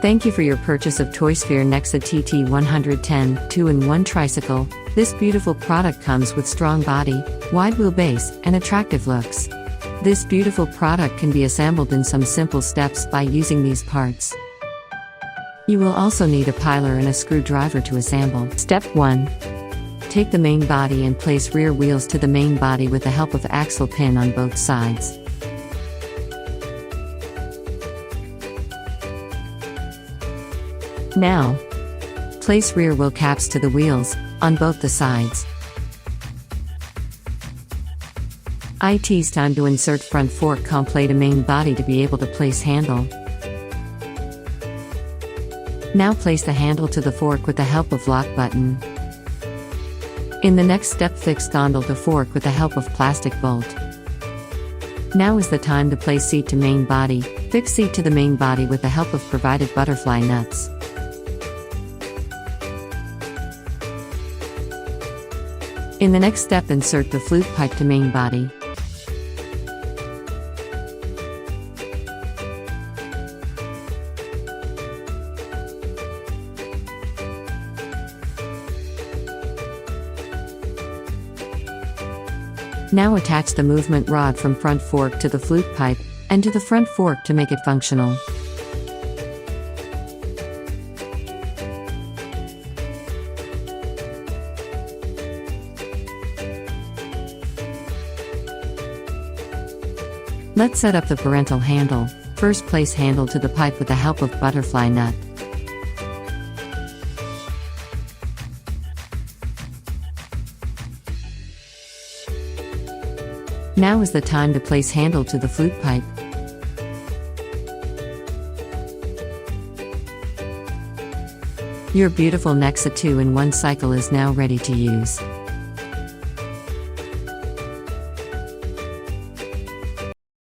Thank you for your purchase of Toysphere Nexa TT110 2-in-1 tricycle. This beautiful product comes with strong body, wide wheelbase, and attractive looks. This beautiful product can be assembled in some simple steps by using these parts. You will also need a piler and a screwdriver to assemble. Step 1. Take the main body and place rear wheels to the main body with the help of axle pin on both sides. Now, place rear wheel caps to the wheels, on both the sides. It's time to insert front fork complete a main body to be able to place handle. Now place the handle to the fork with the help of lock button. In the next step, fix gondole to fork with the help of plastic bolt. Now is the time to place seat to main body. Fix seat to the main body with the help of provided butterfly nuts. In the next step, insert the flute pipe to main body. Now attach the movement rod from front fork to the flute pipe, and to the front fork to make it functional. Let's set up the parental handle. First, place handle to the pipe with the help of butterfly nut. Now is the time to place handle to the flute pipe. Your beautiful Nexa 2-in-1 cycle is now ready to use.